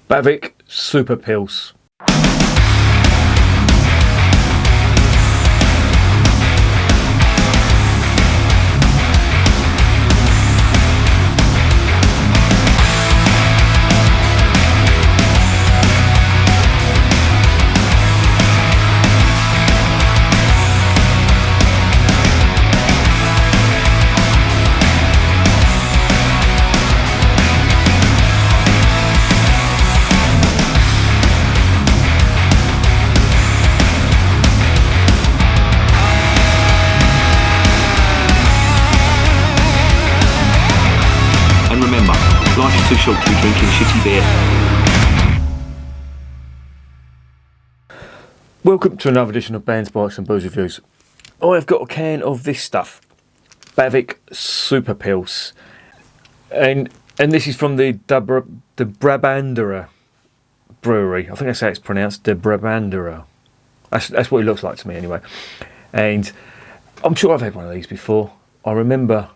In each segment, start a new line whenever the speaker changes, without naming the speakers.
Bavik Super Pils.
And remember, life is too short to be drinking shitty beer.
Welcome to another edition of Bands, Bikes and Booze Reviews. I've got a can of this stuff, Bavik Super Pils, and this is from the Brabandere Brewery. I think that's how it's pronounced, the Brabandere. That's what it looks like to me anyway. And I'm sure I've had one of these before. I remember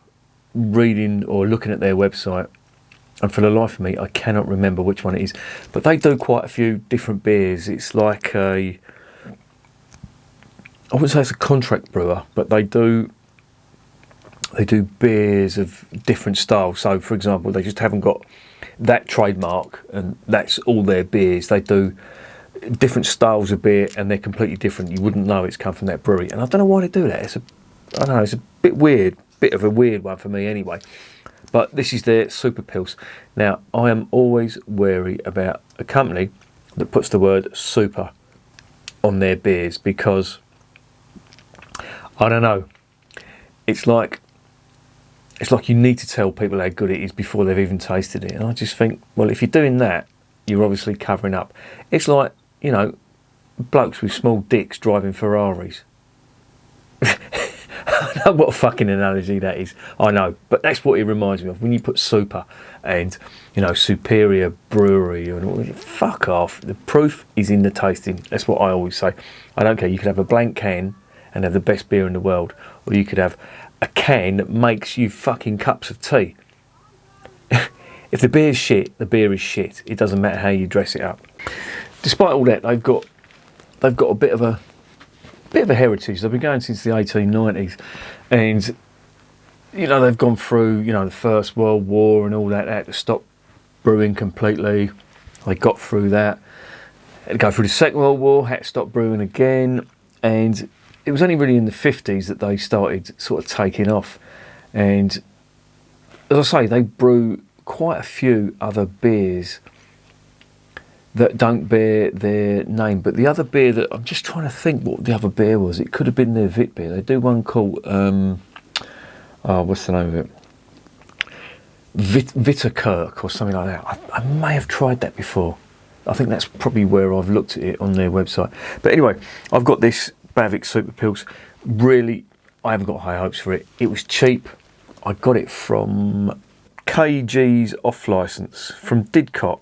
reading or looking at their website, and for the life of me I cannot remember which one it is, but they do quite a few different beers. It's like I wouldn't say it's a contract brewer, but they do beers of different styles. So for example, they just haven't got that trademark and that's all their beers. They do different styles of beer and they're completely different. You wouldn't know it's come from that brewery, and I don't know why they do that. I don't know, it's a bit weird. Bit of a weird one for me anyway, but this is their Super Pils. Now I am always wary about a company that puts the word super on their beers, because I don't know, it's like you need to tell people how good it is before they've even tasted it, and I just think, well, if you're doing that, you're obviously covering up. It's like, you know, blokes with small dicks driving Ferraris. I know what a fucking analogy that is, I know, but that's what it reminds me of when you put super and, you know, superior brewery and all. Fuck off. The proof is in the tasting. That's what I always say. I don't care. You could have a blank can and have the best beer in the world, or you could have a can that makes you fucking cups of tea. If the beer's shit, the beer is shit. It doesn't matter how you dress it up. Despite all that, they've got a bit of a heritage. They've been going since the 1890s, and you know, they've gone through, you know, the First World War and all that. They had to stop brewing completely. They got through that. Had to go through the Second World War, had to stop brewing again, and it was only really in the 50s that they started sort of taking off. And as I say, they brew quite a few other beers that don't bear their name. But the other beer that I'm just trying to think what the other beer was. It could have been their Vit beer. They do one called what's the name of it? Vitterkirk or something like that. I may have tried that before. I think that's probably where I've looked at it on their website. But anyway, I've got this Bavik Super Pils. Really, I haven't got high hopes for it. It was cheap. I got it from KG's off licence from Didcot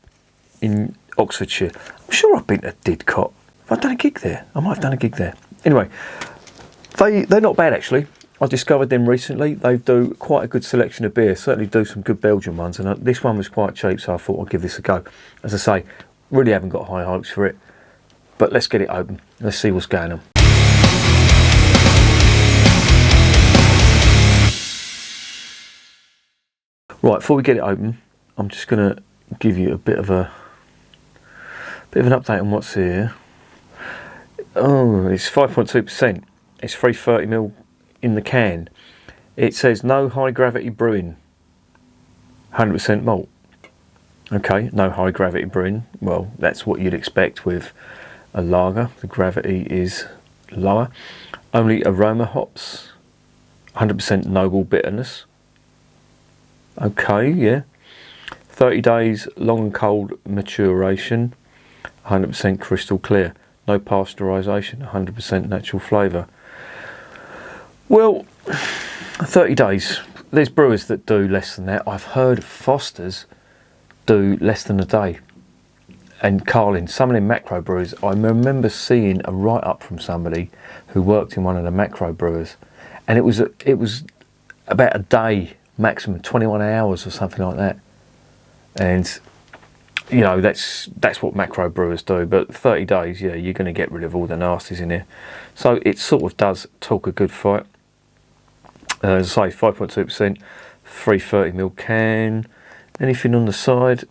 in Oxfordshire. I'm sure I've been to Didcot. Have I done a gig there? I might have done a gig there. Anyway, they're not bad actually. I discovered them recently. They do quite a good selection of beer. Certainly do some good Belgian ones, and this one was quite cheap, so I thought I'd give this a go. As I say, really haven't got high hopes for it, but let's get it open. Let's see what's going on. Right, before we get it open, I'm just going to give you a bit of an update on what's here. Oh, it's 5.2%. It's 330ml in the can. It says no high gravity brewing, 100% malt. Okay, no high gravity brewing. Well, that's what you'd expect with a lager. The gravity is lower. Only aroma hops, 100% noble bitterness. Okay, yeah. 30 days long and cold maturation, 100% crystal clear. No pasteurisation, 100% natural flavour. Well, 30 days. There's brewers that do less than that. I've heard Foster's do less than a day. And Carlin, some of them macro brewers, I remember seeing a write-up from somebody who worked in one of the macro brewers, and it was about a day maximum, 21 hours or something like that. And you know, that's what macro brewers do. But 30 days, yeah, you're going to get rid of all the nasties in here. So it sort of does talk a good fight. As I say, 5.2%, 330ml can. Anything on the side?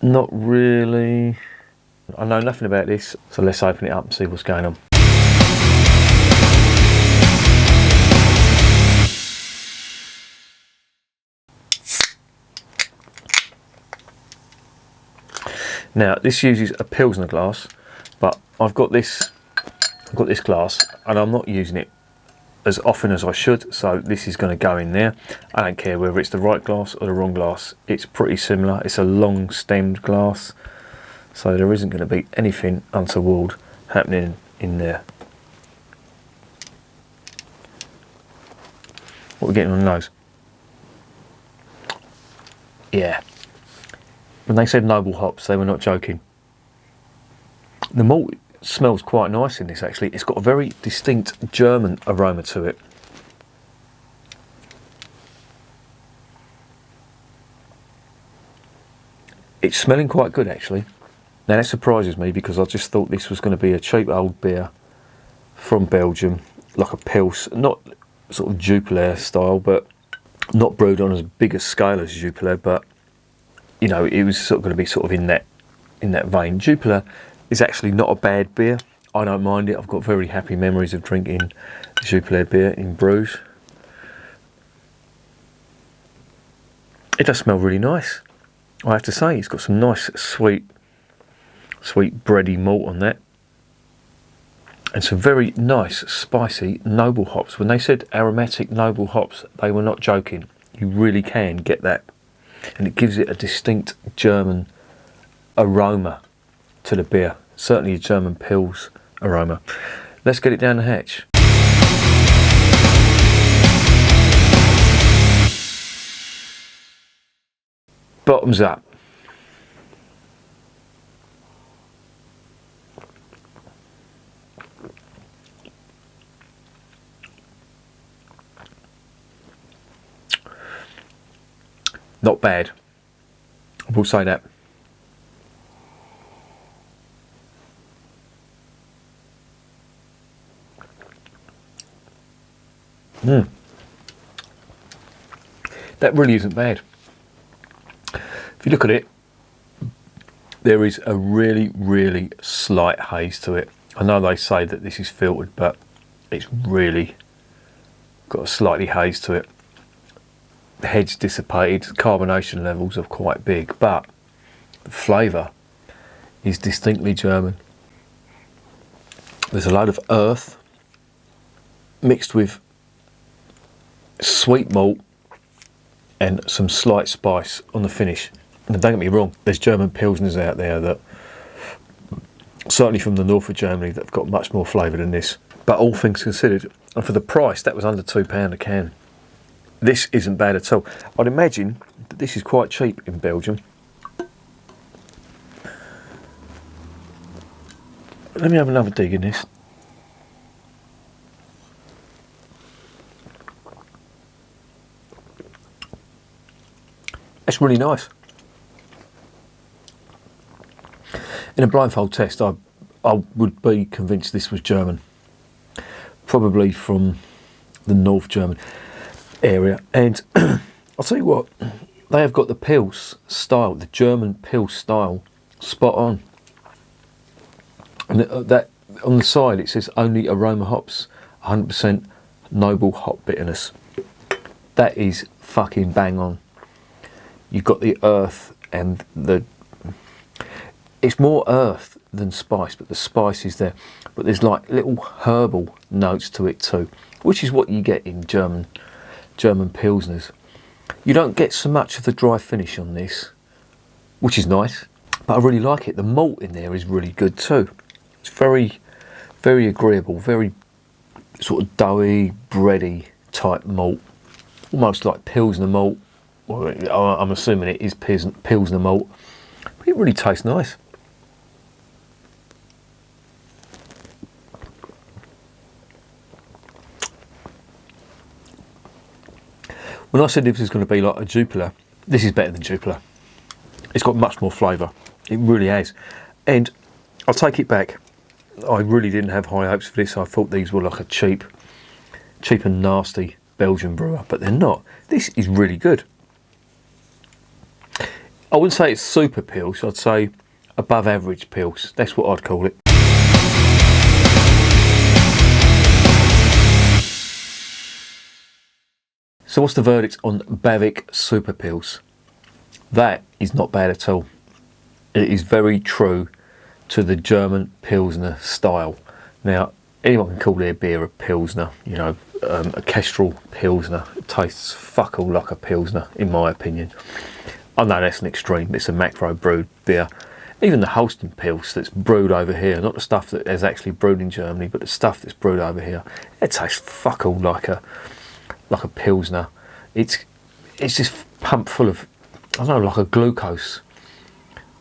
Not really. I know nothing about this, so let's open it up and see what's going on. Now this uses a Pilsner glass, but I've got this glass and I'm not using it as often as I should, so this is going to go in there. I don't care whether it's the right glass or the wrong glass, it's pretty similar. It's a long stemmed glass, so there isn't going to be anything untoward happening in there. What are we getting on the nose? Yeah. When they said noble hops, they were not joking. The malt smells quite nice in this actually. It's got a very distinct German aroma to it. It's smelling quite good actually. Now that surprises me because I just thought this was going to be a cheap old beer from Belgium, like a Pils, not sort of Jupiler style, but not brewed on as big a scale as Jupiler, but you know, it was sort of going to be sort of in that vein. Jupiler is actually not a bad beer. I don't mind it. I've got very happy memories of drinking Jupiler beer in Bruges. It does smell really nice, I have to say. It's got some nice sweet bready malt on that, and some very nice spicy noble hops. When they said aromatic noble hops, they were not joking. You really can get that. And it gives it a distinct German aroma to the beer, certainly a German Pils aroma. Let's get it down the hatch. Bottoms up. Not bad, I will say that. That really isn't bad. If you look at it, there is a really slight haze to it. I know they say that this is filtered, but it's really got a slightly haze to it. The head's dissipated, carbonation levels are quite big, but the flavour is distinctly German. There's a load of earth mixed with sweet malt and some slight spice on the finish. And don't get me wrong, there's German Pilsners out there that, certainly from the north of Germany, that have got much more flavour than this. But all things considered, and for the price, that was under £2 a can. This isn't bad at all. I'd imagine that this is quite cheap in Belgium. Let me have another dig in this. That's really nice. In a blindfold test, I would be convinced this was German. Probably from the North German area. And I'll tell you what, they have got the Pils style, the German Pils style, spot on. And that on the side it says only aroma hops, 100% noble hop bitterness. That is fucking bang on. You've got the earth and it's more earth than spice, but the spice is there. But there's like little herbal notes to it too, which is what you get in German Pilsners. You don't get so much of the dry finish on this, which is nice, but I really like it. The malt in there is really good too. It's very agreeable, very sort of doughy, bready type malt, almost like Pilsner malt. Well, I'm assuming it is Pilsner malt, but it really tastes nice. When I said this was going to be like a Jupiler, this is better than Jupiler. It's got much more flavour. It really has. And I'll take it back. I really didn't have high hopes for this. I thought these were like a cheap and nasty Belgian brewer, but they're not. This is really good. I wouldn't say it's super Pils. I'd say above average Pils. That's what I'd call it. So what's the verdict on Bavik Super Pils? That is not bad at all. It is very true to the German Pilsner style. Now, anyone can call their beer a Pilsner, you know, a Kestrel Pilsner. It tastes fuck all like a Pilsner, in my opinion. I know that's an extreme, it's a macro brewed beer. Even the Holsten Pils that's brewed over here, not the stuff that is actually brewed in Germany, but the stuff that's brewed over here, it tastes fuck all like a Pilsner. It's just pumped full of, I don't know, like a glucose.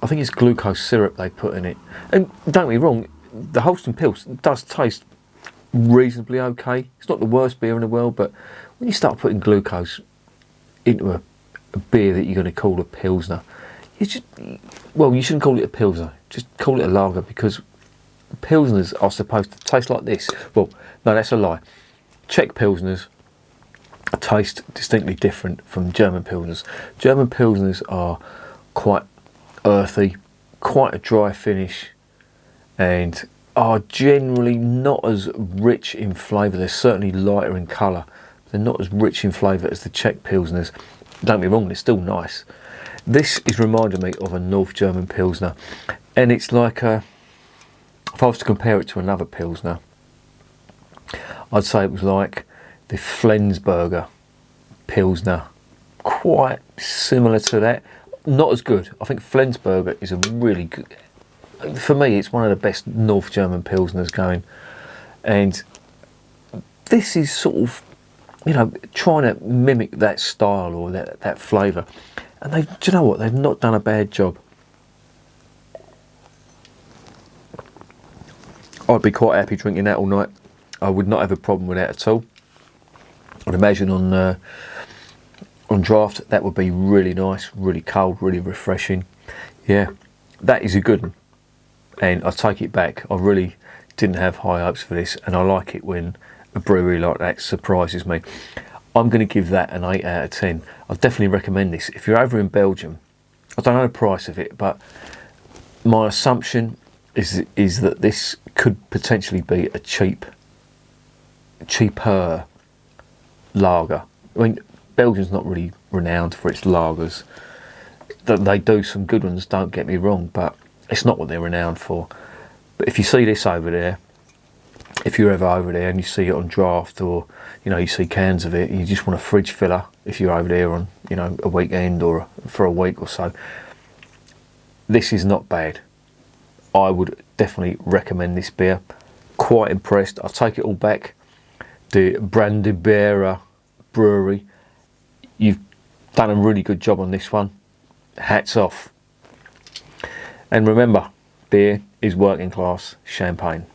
I think it's glucose syrup they put in it. And don't get me wrong, the Holsten Pils does taste reasonably okay. It's not the worst beer in the world, but when you start putting glucose into a beer that you're going to call a Pilsner, you shouldn't call it a Pilsner. Just call it a lager, because Pilsners are supposed to taste like this. Well, no, that's a lie. Czech Pilsners taste distinctly different from German Pilsners. German Pilsners are quite earthy, quite a dry finish, and are generally not as rich in flavour. They're certainly lighter in colour. They're not as rich in flavour as the Czech Pilsners. Don't be wrong, they're still nice. This is reminding me of a North German Pilsner, and it's like if I was to compare it to another Pilsner, I'd say it was like the Flensburger Pilsner, quite similar to that. Not as good. I think Flensburger is a really good, for me it's one of the best North German Pilsners going, and this is sort of, you know, trying to mimic that style or that flavour, and do you know what, they've not done a bad job. I'd be quite happy drinking that all night. I would not have a problem with that at all. I'd imagine on draft that would be really nice, really cold, really refreshing. Yeah, that is a good one, and I take it back. I really didn't have high hopes for this, and I like it when a brewery like that surprises me. I'm going to give that an 8 out of 10. I'll definitely recommend this. If you're over in Belgium, I don't know the price of it, but my assumption is that this could potentially be a cheaper lager. I mean, Belgium's not really renowned for its lagers. They do some good ones, don't get me wrong, but it's not what they're renowned for. But if you see this over there, if you're ever over there and you see it on draft, or you know, you see cans of it and you just want a fridge filler, if you're over there on, you know, a weekend or for a week or so, this is not bad. I would definitely recommend this beer. Quite impressed. I'll take it all back. The Brabandere Brewery, you've done a really good job on this one. Hats off. And remember, beer is working class champagne.